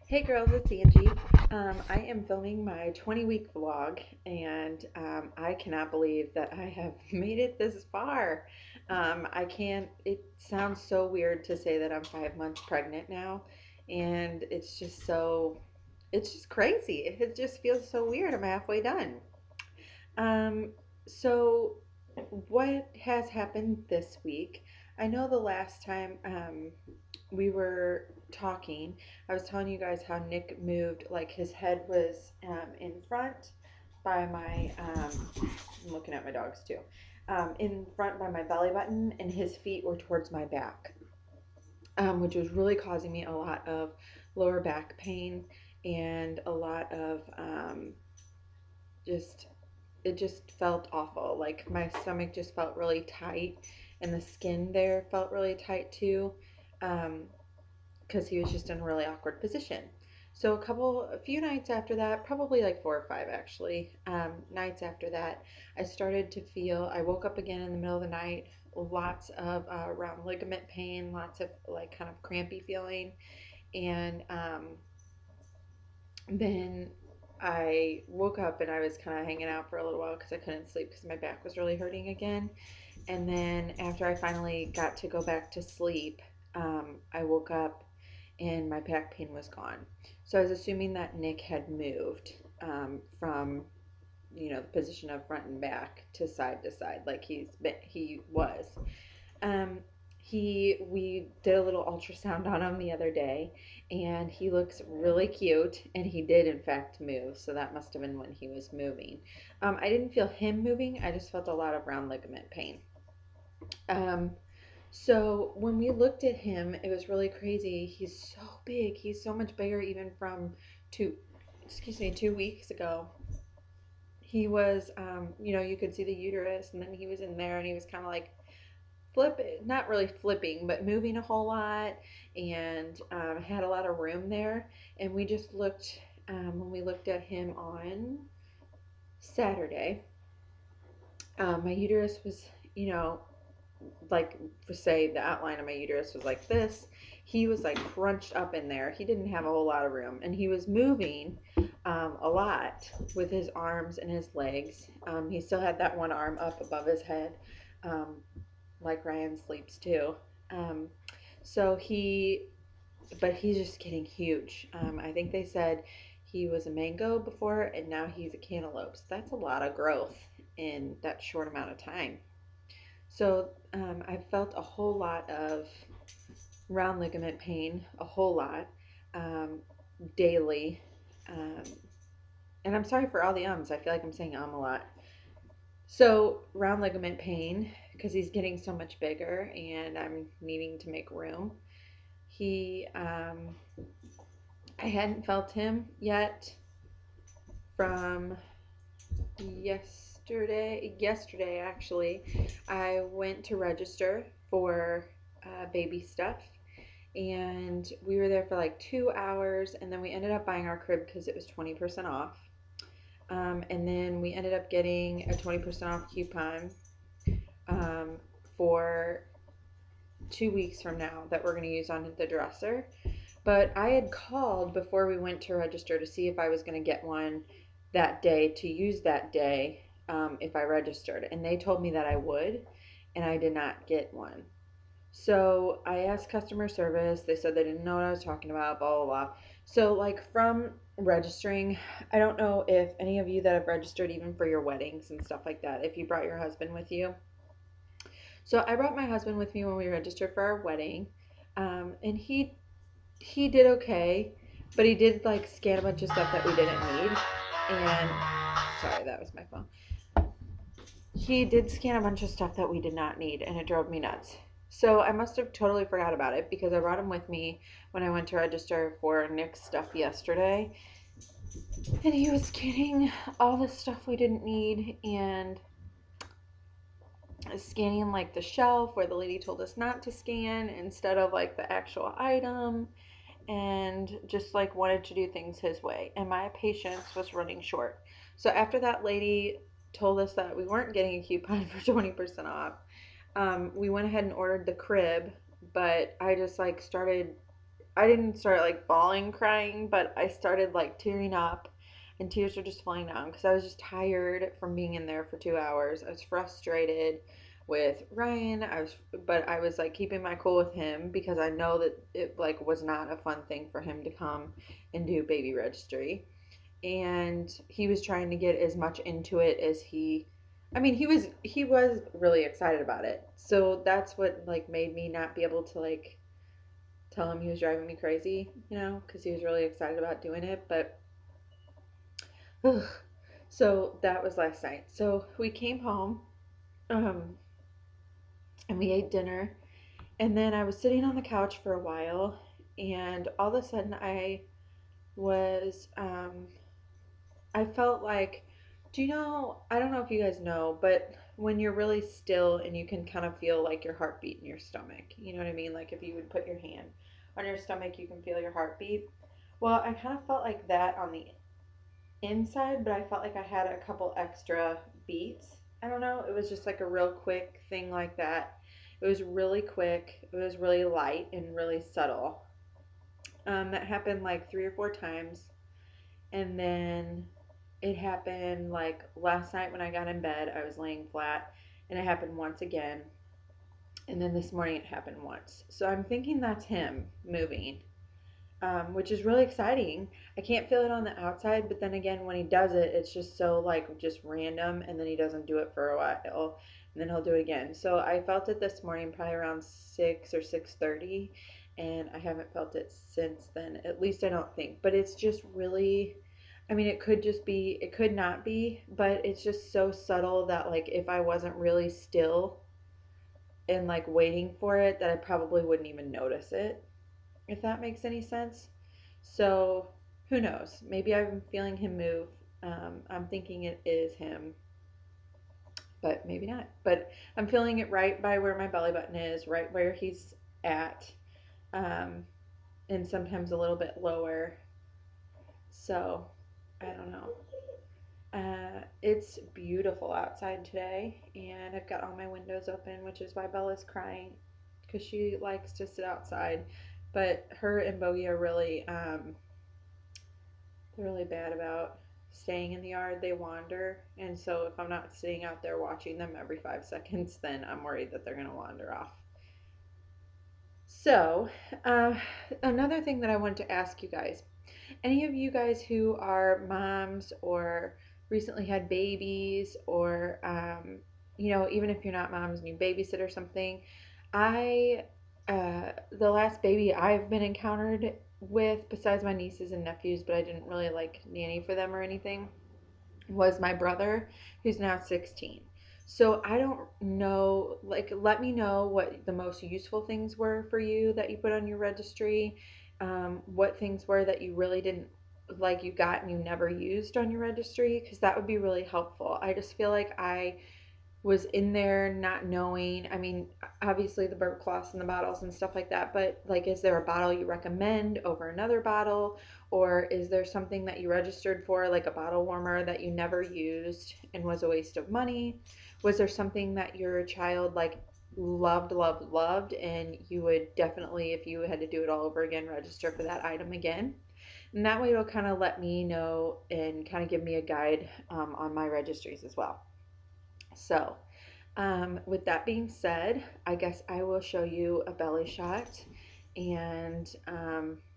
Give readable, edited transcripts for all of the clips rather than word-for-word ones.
Hey girls, it's Angie. I am filming my 20-week vlog, and I cannot believe that I have made it this far. I can't, it sounds so weird to say that I'm 5 months pregnant now, and it's just crazy. It just feels so weird. I'm halfway done. Um, so, what has happened this week? I know the last time we were talking, I was telling you guys how Nick moved, like his head was in front by my, I'm looking at my dogs too, in front by my belly button, and his feet were towards my back, which was really causing me a lot of lower back pain and a lot of just it just felt awful. Like my stomach just felt really tight, and the skin there felt really tight too, because he was just in a really awkward position. So a few nights after that, probably like 4 or 5 actually, nights after that, I started to feel. I woke up again in the middle of the night, lots of round ligament pain, lots of like kind of crampy feeling, and then I woke up and I was kind of hanging out for a little while because I couldn't sleep because my back was really hurting again. And then after I finally got to go back to sleep, I woke up and my back pain was gone. So I was assuming that Nick had moved from the position of front and back to side, like he was. Um, we did a little ultrasound on him the other day, and he looks really cute. And he did, in fact, move. So that must have been when he was moving. I didn't feel him moving. I just felt a lot of round ligament pain. Um, so when we looked at him, it was really crazy. He's so big. He's so much bigger even from two, 2 weeks ago. He was, you could see the uterus, and then he was in there, and he was kind of like not really flipping, but moving a whole lot, and had a lot of room there. And we just looked, when we looked at him on Saturday, my uterus was, you know, like for say the outline of my uterus was like this. He was like crunched up in there. He didn't have a whole lot of room, and he was moving a lot with his arms and his legs. He still had that one arm up above his head, um, like Ryan sleeps too. Um, so but he's just getting huge. I think they said he was a mango before, and now he's a cantaloupe. So that's a lot of growth in that short amount of time. So I felt a whole lot of round ligament pain, a whole lot, um, daily. Um, and I'm sorry for all the ums. I feel like I'm saying a lot. So round ligament pain because he's getting so much bigger, and I'm needing to make room. He, I hadn't felt him yet from yesterday. Yesterday, actually, I went to register for baby stuff, and we were there for like 2 hours, and then we ended up buying our crib because it was 20% off. And then we ended up getting a 20% off coupon um, for 2 weeks from now that we're going to use on the dresser. But I had called before we went to register to see if I was going to get one that day to use that day, if I registered. And they told me that I would, and I did not get one. So I asked customer service. They said they didn't know what I was talking about, blah, blah, blah. So, like, from registering, I don't know if any of you that have registered, even for your weddings and stuff like that, if you brought your husband with you. So I brought my husband with me when we registered for our wedding, and he did okay, but he did like scan a bunch of stuff that we didn't need. And sorry, that was my phone. He did scan a bunch of stuff that we did not need, and it drove me nuts. So I must have totally forgot about it because I brought him with me when I went to register for Nick's stuff yesterday. And he was scanning all the stuff we didn't need, and scanning like the shelf where the lady told us not to scan instead of like the actual item, and just like wanted to do things his way, and my patience was running short. So after that lady told us that we weren't getting a coupon for 20% off, we went ahead and ordered the crib. But I just like started I didn't start like bawling, crying, but I started like tearing up, and tears were just falling down because I was just tired from being in there for 2 hours. I was frustrated with Ryan. But I was like keeping my cool with him because I know that it like was not a fun thing for him to come and do baby registry, and he was trying to get as much into it as he. I mean, he was really excited about it. So that's what like made me not be able to like tell him he was driving me crazy, because he was really excited about doing it. But ugh. So that was last night. So we came home, um, and we ate dinner, and then I was sitting on the couch for a while, and all of a sudden was, I felt like, I don't know if you guys know, but when you're really still and you can kind of feel like your heartbeat in your stomach, you know what I mean? Like if you would put your hand on your stomach, you can feel your heartbeat. Well, I kind of felt like that on the inside, but I felt like I had a couple extra beats. I don't know. It was just like a real quick thing like that. It was really quick. It was really light and really subtle. That happened like 3 or 4 times. And then it happened like last night when I got in bed. I was laying flat, and it happened once again. And then this morning it happened once. So I'm thinking that's him moving, which is really exciting. I can't feel it on the outside, but then again, when he does it, it's just so like just random, and then he doesn't do it for a while, and then he'll do it again. So I felt it this morning, probably around 6 or 6:30, and I haven't felt it since then. At least I don't think. But it's just really, I mean, it could just be, it could not be, but it's just so subtle that like if I wasn't really still and like waiting for it, that I probably wouldn't even notice it, if that makes any sense. So who knows? Maybe I'm feeling him move. I'm thinking it is him, but maybe not. But I'm feeling it right by where my belly button is, right where he's at, um, and sometimes a little bit lower. So I don't know. It's beautiful outside today, and I've got all my windows open, which is why Bella's crying because she likes to sit outside. But her and Bogey are really, they're really bad about staying in the yard. They wander, and so if I'm not sitting out there watching them every 5 seconds, then I'm worried that they're gonna wander off. So, uh, another thing that I wanted to ask you guys, any of you guys who are moms or recently had babies, or even if you're not moms and you babysit or something, I the last baby I've been encountered with, besides my nieces and nephews, but I didn't really like nanny for them or anything, was my brother, who's now 16. So I don't know, like, let me know what the most useful things were for you that you put on your registry. What things were that you really didn't like, you got and you never used on your registry, because that would be really helpful. I just feel like I was in there not knowing. I mean, obviously the burp cloths and the bottles and stuff like that, but like, is there a bottle you recommend over another bottle? Or is there something that you registered for, like a bottle warmer, that you never used and was a waste of money? Was there something that your child like loved, loved, loved, and you would definitely, if you had to do it all over again, register for that item again? And that way it'll kind of let me know and kind of give me a guide, on my registries as well. So, with that being said, I guess I will show you a belly shot, and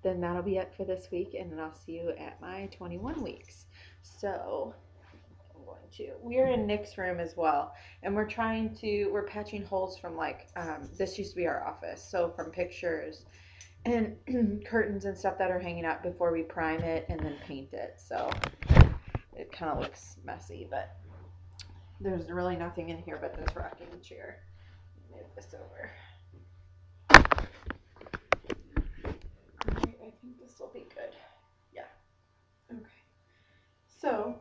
then that'll be it for this week, and then I'll see you at my 21 weeks. So, we're in Nick's room as well, and we're patching holes from like, this used to be our office, so from pictures and curtains and stuff that are hanging out before we prime it and then paint it. So, it kind of looks messy, but there's really nothing in here but this rocking chair. Move this over. Alright, I think this will be good. Yeah. Okay. So,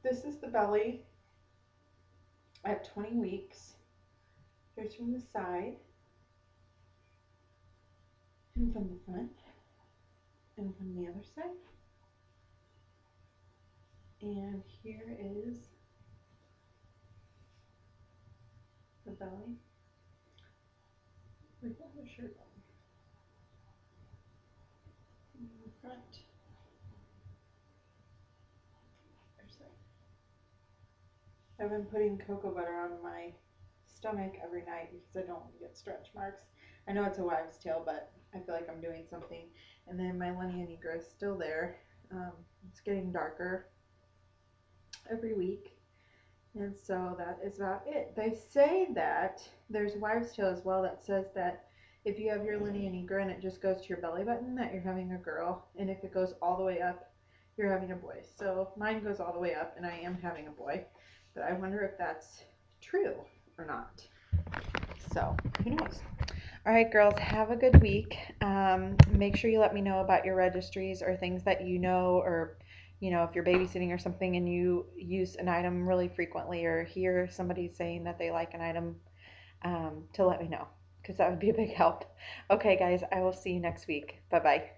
this is the belly at 20 weeks. Here's from the side, and from the front, and from the other side. And here is the belly without the shirt on. front. I've been putting cocoa butter on my stomach every night because I don't want to get stretch marks. I know it's a wives' tale, but I feel like I'm doing something. And then my linea nigra is still there. It's getting darker every week. And so that is about it. They say that there's a wives' tale as well that says that if you have your linea nigra and it just goes to your belly button, that you're having a girl. And if it goes all the way up, you're having a boy. So mine goes all the way up and I am having a boy. But I wonder if that's true or not. So who knows? All right, girls, have a good week. Make sure you let me know about your registries or things that you know, or if you're babysitting or something and you use an item really frequently, or hear somebody saying that they like an item, to let me know, because that would be a big help. Okay, guys, I will see you next week. Bye bye.